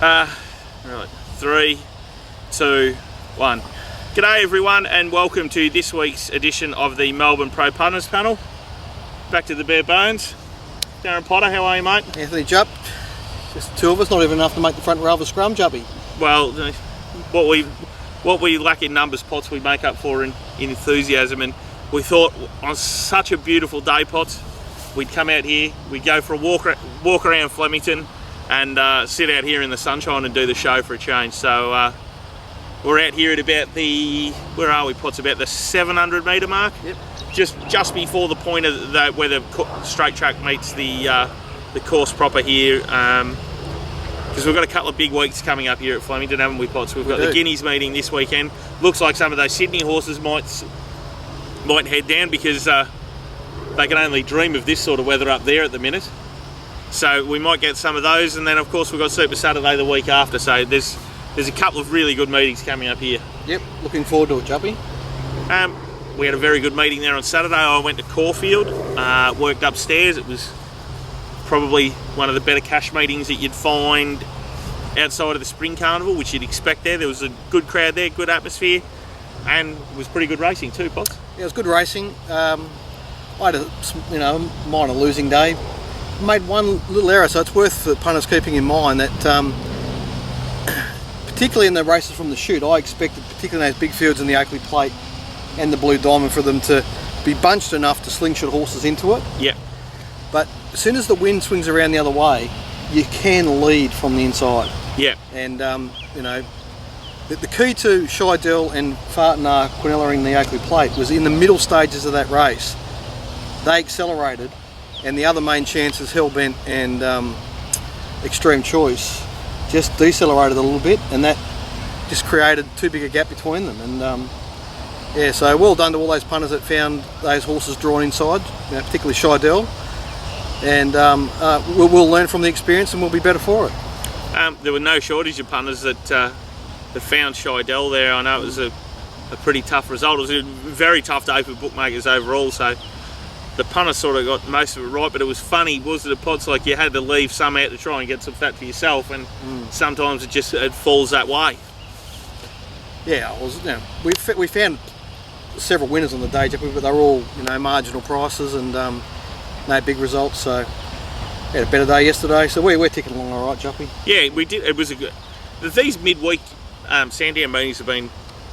Right, 3, 2, 1. G'day everyone, and welcome to this week's edition of the Melbourne Pro Punters panel. Back to the bare bones. Darren Potter, how are you, mate? Anthony Jupp. Just two of us, not even enough to make the front row of a scrum, Juppy. Well, what we lack in numbers, Pots, we make up for in enthusiasm, and we thought on such a beautiful day, Pots, we'd come out here, we'd go for a walk around Flemington and sit out here in the sunshine and do the show for a change. So we're out here at about the, where are we, Pots, about the 700 metre mark? Yep. Just before the point of where the straight track meets the course proper here, because we've got a couple of big weeks coming up here at Flemington, haven't we, Potts? We've got the Guineas meeting this weekend. Looks like some of those Sydney horses might head down because they can only dream of this sort of weather up there at the minute. So we might get some of those, and then of course we've got Super Saturday the week after. So there's a couple of really good meetings coming up here. Yep, looking forward to it, Juppy. We had a very good meeting there on Saturday. I went to Caulfield, worked upstairs. It was probably one of the better cash meetings that you'd find outside of the Spring Carnival, which you'd expect there. There was a good crowd there, good atmosphere, and it was pretty good racing too, Potts. Yeah, it was good racing. I had a minor losing day. Made one little error, so it's worth the punters keeping in mind that particularly in the races from the chute, I expected, particularly in those big fields in the Oakley Plate and the Blue Diamond, for them to be bunched enough to slingshot horses into it. Yeah. But as soon as the wind swings around the other way, you can lead from the inside. Yeah. And the key to Scheidel and Fartnar Quinella the Oakley Plate was in the middle stages of that race. They accelerated, and the other main chances, Hellbent and Extreme Choice, just decelerated a little bit, and that just created too big a gap between them. And yeah, so well done to all those punters that found those horses drawn inside, particularly Scheidel. And we'll learn from the experience, and we'll be better for it. There were no shortage of punters that found Scheidel there. I know it was a pretty tough result. It was a very tough day for bookmakers overall, so the punters sort of got most of it right, but it was funny, wasn't it, Pots? Like you had to leave some out to try and get some fat for yourself, and sometimes it falls that way. Yeah, we found several winners on the day, but they're all marginal prices and no big results. So we had a better day yesterday, so we're ticking along all right, Juppy. Yeah, we did. It was a good. These midweek Sandown meetings have been,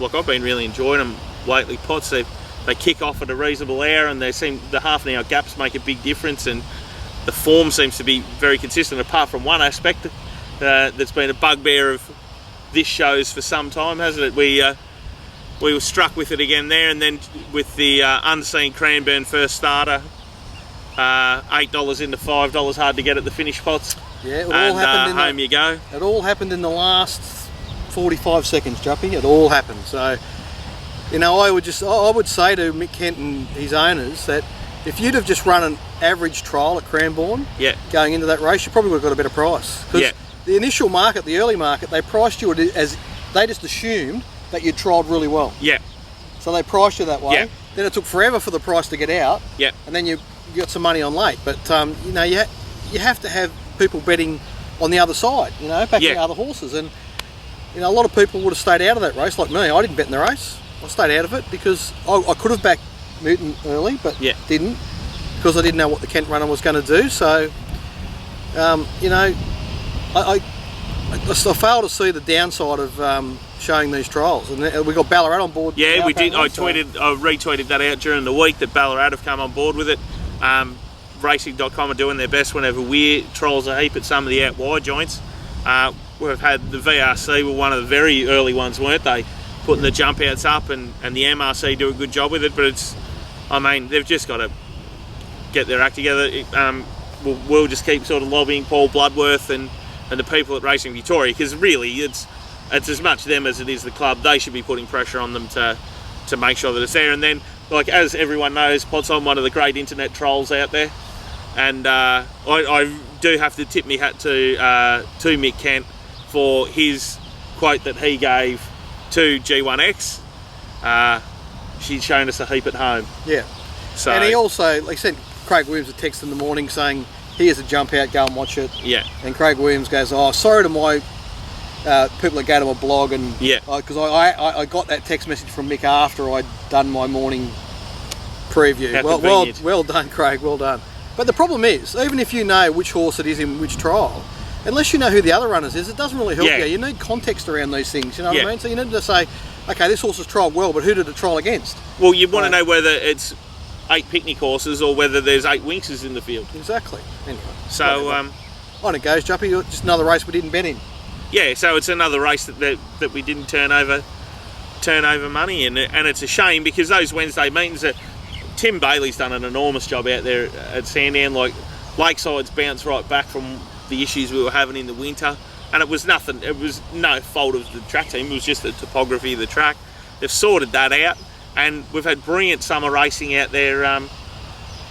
like, I've been really enjoying them lately, Pots. They kick off at a reasonable hour, and the half an hour gaps make a big difference, and the form seems to be very consistent, apart from one aspect that's been a bugbear of this show's for some time, hasn't it? We were struck with it again there, and then with the unseen Cranbourne first starter, $8 into $5, hard to get at the finish, Pots. Yeah, it all happened. Home you go. It all happened in the last 45 seconds, Juppy. It all happened. So, I would say to Mick Kent and his owners that if you'd have just run an average trial at Cranbourne, going into that race, you probably would have got a better price. Because the initial market, the early market, they priced you as they just assumed that you trialled really well. Yeah. So they priced you that way. Yeah. Then it took forever for the price to get out. Yeah. And then you got some money on late. But you have to have people betting on the other side. Backing other horses. And a lot of people would have stayed out of that race, like me. I didn't bet in the race. I stayed out of it because I could have backed Newton early, but didn't, because I didn't know what the Kent runner was going to do. So, I fail to see the downside of showing these trials. And we got Ballarat on board. Yeah, we did. I retweeted that out during the week that Ballarat have come on board with it. Racing.com are doing their best whenever we trials a heap at some of the out wide joints. We've had the VRC were one of the very early ones, weren't they? Putting the jump outs up, and the MRC do a good job with it, but they've just got to get their act together. We'll just keep sort of lobbying Paul Bloodworth and the people at Racing Victoria, because really it's as much them as it is the club. They should be putting pressure on them to make sure that it's there. And then, like, as everyone knows, Potts, I'm one of the great internet trolls out there, and I do have to tip my hat to Mick Kent for his quote that he gave to G1X. She's shown us a heap at home. Yeah. So, and he also, like, sent Craig Williams a text in the morning saying, here's a jump out, go and watch it. Yeah. And Craig Williams goes, oh, sorry to my people that go to my blog and Yeah. because I got that text message from Mick after I'd done my morning preview. How Well convenient. done, Craig. Well done. But the problem is, even if you know which horse it is in which trial, unless you know who the other runners is, it doesn't really help Yeah. you. You need context around these things. You know what Yeah. I mean? So you need to say, okay, this horse has trialled well, but who did it trial against? Well, you want to know whether it's 8 picnic horses or whether there's 8 Winxes in the field. Exactly. Anyway. So, on it goes, Juppy. Just another race we didn't bet in. yeah, so it's another race that we didn't turn over money in, and it's a shame because those Wednesday meetings Tim Bailey's done an enormous job out there at Sandown. Like Lakeside's bounced right back from the issues we were having in the winter, and it was nothing. It was no fault of the track team. It was just the topography of the track. They've sorted that out, and we've had brilliant summer racing out there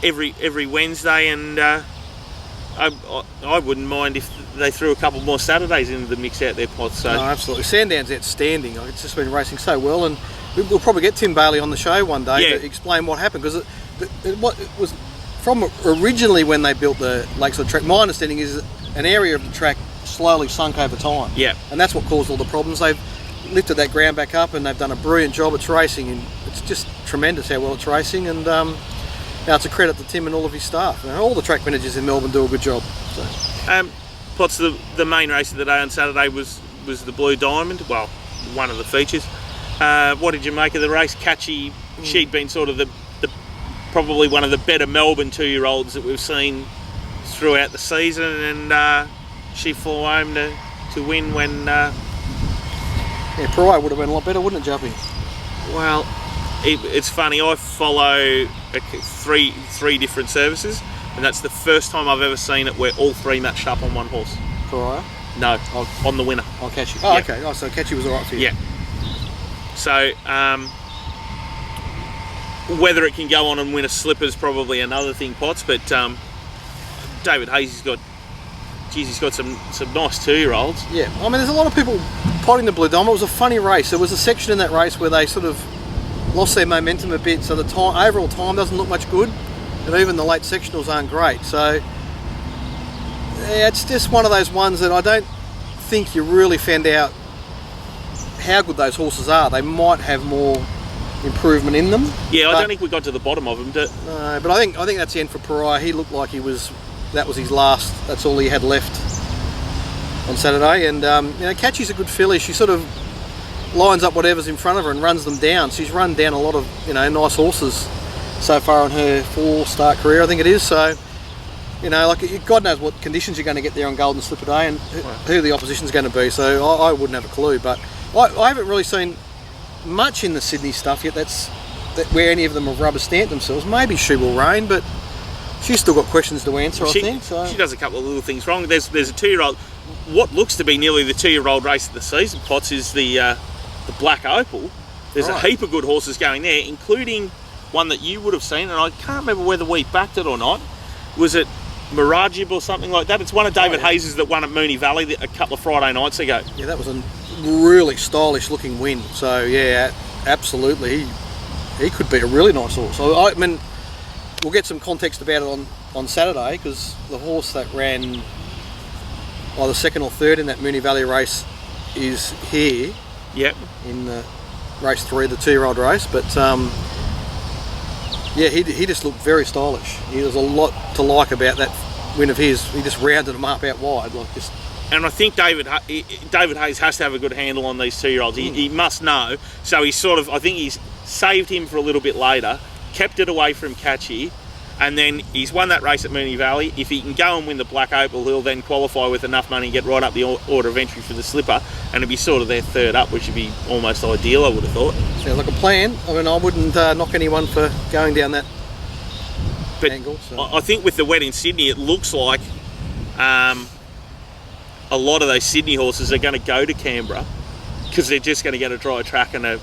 every Wednesday, and I wouldn't mind if they threw a couple more Saturdays into the mix out there, Potts. So No, absolutely. Sandown's outstanding. It's just been racing so well, and we'll probably get Tim Bailey on the show one day Yeah. to explain what happened, because it was from originally when they built the Lakeside track. My understanding is an area of the track slowly sunk over time. Yeah. And that's what caused all the problems. They've lifted that ground back up, and they've done a brilliant job. It's racing, and it's just tremendous how well it's racing. And now it's a credit to Tim and all of his staff. You know, all the track managers in Melbourne do a good job. So. Potts, the main race of the day on Saturday was the Blue Diamond. Well, one of the features. What did you make of the race? Catchy. She'd been sort of the probably one of the better Melbourne 2-year-olds that we've seen throughout the season, and she flew home to win when. Yeah, Pariah would have been a lot better, wouldn't it, Juppy? Well, it's funny. I follow three different services, and that's the first time I've ever seen it where all 3 matched up on one horse. Pariah? No, on the winner. I'll catch you. Oh, Yeah. okay. Oh, so Catchy was alright for you. Yeah. So whether it can go on and win a slipper is probably another thing, Potts. But David Hayes he's got some nice 2-year-olds. Yeah. I mean, there's a lot of people potting the Blue Diamond. It was a funny race. There was a section in that race where they sort of lost their momentum a bit, so the overall time doesn't look much good, and even the late sectionals aren't great. So yeah, it's just one of those ones that I don't think you really found out how good those horses are. They might have more improvement in them. Yeah, I don't think we got to the bottom of them. No, but I think that's the end for Pariah. He looked like that was his last. That's all he had left on Saturday. And Catchy's a good filly. She sort of lines up whatever's in front of her and runs them down. She's run down a lot of nice horses so far in her 4-start career, I think it is. So God knows what conditions you're going to get there on Golden Slipper Day, and who the opposition's going to be. So I wouldn't have a clue. But I haven't really seen much in the Sydney stuff yet. Where any of them have rubber stamped themselves. Maybe She Will Rain, but she's still got questions to answer, I think. So. She does a couple of little things wrong. There's a 2-year-old. What looks to be nearly the 2-year-old race of the season, Potts, is the Black Opal. There's a heap of good horses going there, including one that you would have seen, and I can't remember whether we backed it or not. Was it Mirajib or something like that? It's one of David Hayes's that won at Moonee Valley a couple of Friday nights ago. Yeah, that was a really stylish looking win. So yeah, absolutely. He could be a really nice horse. I mean, we'll get some context about it on Saturday, because the horse that ran either 2nd or 3rd in that Moonee Valley race is here. Yep. In the race 3, the 2-year-old race. But yeah, he just looked very stylish. There's a lot to like about that win of his. He just rounded them up out wide, And I think David Hayes has to have a good handle on these 2-year-olds. He must know. So I think he's saved him for a little bit later, kept it away from Catchy, and then he's won that race at Moonee Valley. If he can go and win the Black Opal, he'll then qualify with enough money and get right up the order of entry for the slipper, and it'd be sort of their 3rd up, which would be almost ideal, I would have thought. Sounds like a plan. I mean, I wouldn't knock anyone for going down that angle. So. I think with the wet in Sydney, it looks like a lot of those Sydney horses are going to go to Canberra because they're just going to get a dry track and a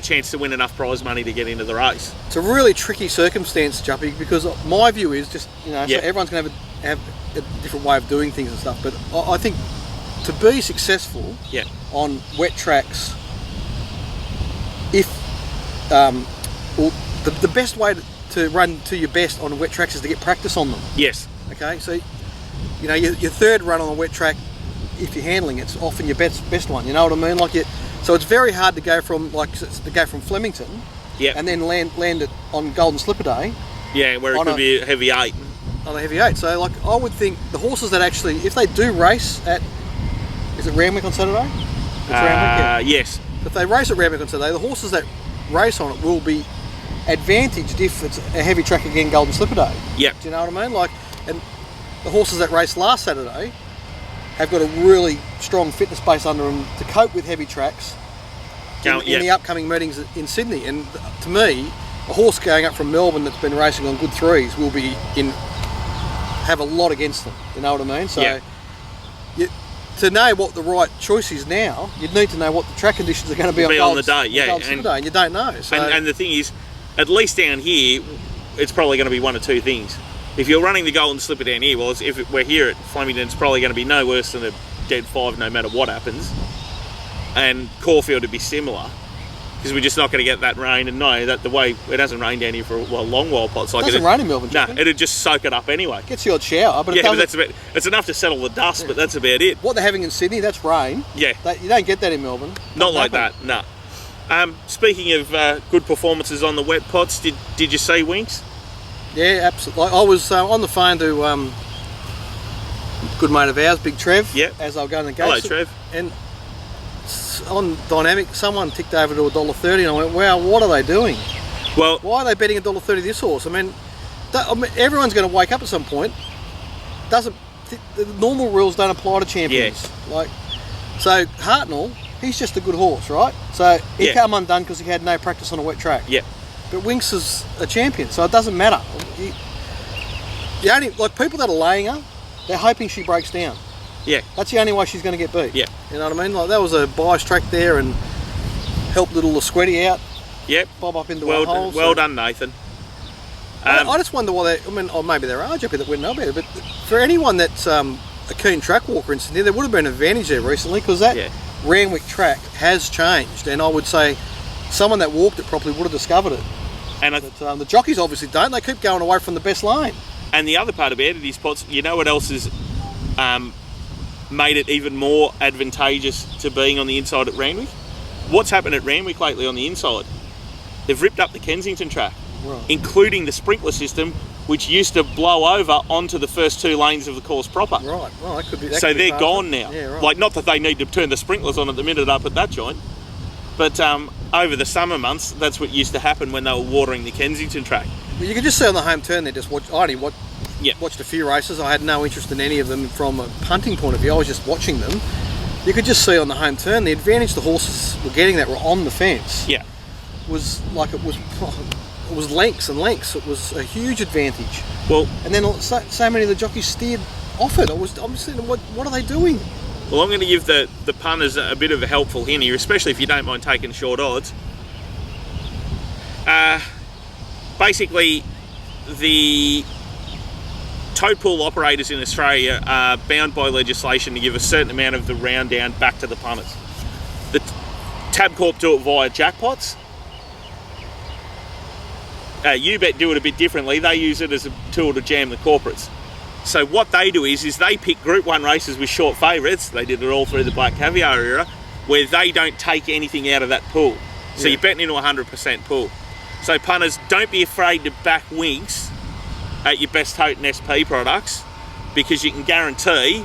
chance to win enough prize money to get into the race. It's a really tricky circumstance, Juppy, because my view is just, so everyone's going to have a different way of doing things and stuff, but I think to be successful on wet tracks, if the best way to run to your best on wet tracks is to get practice on them. Yes. Okay, so your 3rd run on a wet track, if you're handling it, it's often your best one. You know what I mean? Like so it's very hard to go from Flemington, yeah, and then land it on Golden Slipper Day. Yeah, where it could be a heavy 8. On a heavy 8. So like I would think the horses that actually, if they do race at, is it Randwick on Saturday? It's Randwick, yeah. Yes. If they race at Randwick on Saturday, the horses that race on it will be advantaged if it's a heavy track again Golden Slipper Day. Yep. Do you know what I mean? Like, and the horses that raced last Saturday have got a really strong fitness base under them to cope with heavy tracks in the upcoming meetings in Sydney. And to me, a horse going up from Melbourne that's been racing on good 3s will be have a lot against them. You know what I mean? So to know what the right choice is now, you'd need to know what the track conditions are going to be on the day. Yeah, and you don't know. So. And the thing is, at least down here, it's probably going to be one of two things. If you're running the Golden Slipper down here, well, if we're here at Flemington, it's probably going to be no worse than a dead 5 no matter what happens. And Caulfield would be similar, because we're just not going to get that rain. And no, that the way it hasn't rained down here for a long while. Pots like it doesn't rain in Melbourne. No, it'd just soak it up anyway. Gets the odd shower, but but that's it's enough to settle the dust, but that's about it. What they're having in Sydney, that's rain. Yeah, you don't get that in Melbourne. Not like that. No. Speaking of good performances on the wet pots, did you see Winks? Yeah, absolutely. I was on the phone to a good mate of ours, Big Trev. Yeah. As I was going to go. Hello, Trev. And on Dynamic, someone ticked over to $1.30, and I went, "Wow, what are they doing? Well, why are they betting $1.30 this horse? I mean, everyone's going to wake up at some point. The normal rules don't apply to champions. Yeah. So Hartnell, he's just a good horse, right? So he came undone because he had no practice on a wet track. Yeah. But Winks is a champion, so it doesn't matter. People that are laying her, they're hoping she breaks down. Yeah. That's the only way she's going to get beat. Yeah. You know what I mean? Like, that was a bias track there and helped little Lasquetti out. Yep. Bob up into a hole. Well done, Nathan. I just wonder why maybe there are people that wouldn't know better, but for anyone that's a keen track walker in Sydney, there would have been an advantage there recently, because that Randwick track has changed, and I would say someone that walked it properly would have discovered it. And the jockeys obviously don't. They keep going away from the best lane. And the other part about it is, Pots, you know what else has made it even more advantageous to being on the inside at Randwick? What's happened at Randwick lately on the inside? They've ripped up the Kensington track, including the sprinkler system, which used to blow over onto the first 2 lanes of the course proper. Right, well, that could be. So they're gone now. Yeah, right. Like, not that they need to turn the sprinklers on at the minute up at that joint, but over the summer months, that's what used to happen when they were watering the Kensington track. Well, you could just see on the home turn there, watched a few races. I had no interest in any of them from a punting point of view. I was just watching them. You could just see on the home turn the advantage the horses were getting that were on the fence. Yeah, was lengths and lengths. It was a huge advantage. Well, and then so many of the jockeys steered off it. I'm thinking, what are they doing? Well, I'm going to give the punters a bit of a helpful hint here, especially if you don't mind taking short odds. Basically, the tote pool operators in Australia are bound by legislation to give a certain amount of the round down back to the punters. The Tabcorp do it via jackpots. UBET do it a bit differently. They use it as a tool to jam the corporates. So what they do is they pick Group 1 races with short favourites. They did it all through the Black Caviar era, where they don't take anything out of that pool. So you're betting into a 100% pool. So punters, don't be afraid to back Winks at your best tote and SP products, because you can guarantee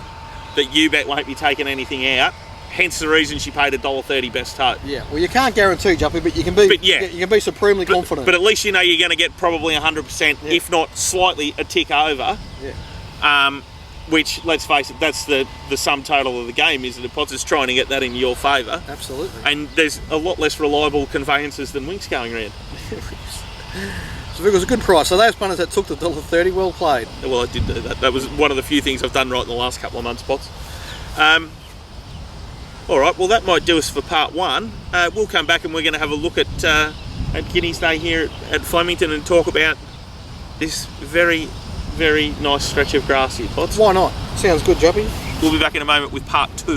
that UBET won't be taking anything out. Hence the reason she paid $1.30 best tote. Yeah, well, you can't guarantee, Jumpy, but you can be. You can be supremely confident. But at least you know you're going to get probably 100%, if not slightly a tick over. Yeah. Which, let's face it, that's the sum total of the game, is that the Potters trying to get that in your favour. Absolutely. And there's a lot less reliable conveyances than Winks going around. So it was a good price. So those punters that took the $1.30, well played. Well, I did do that. That was one of the few things I've done right in the last couple of months, Potts. All right, well, that might do us for part 1. We'll come back and we're going to have a look at Guineas Day here at Flemington and talk about this very, very nice stretch of grass here, Potts. Why not? Sounds good, Joppy. We'll be back in a moment with part 2.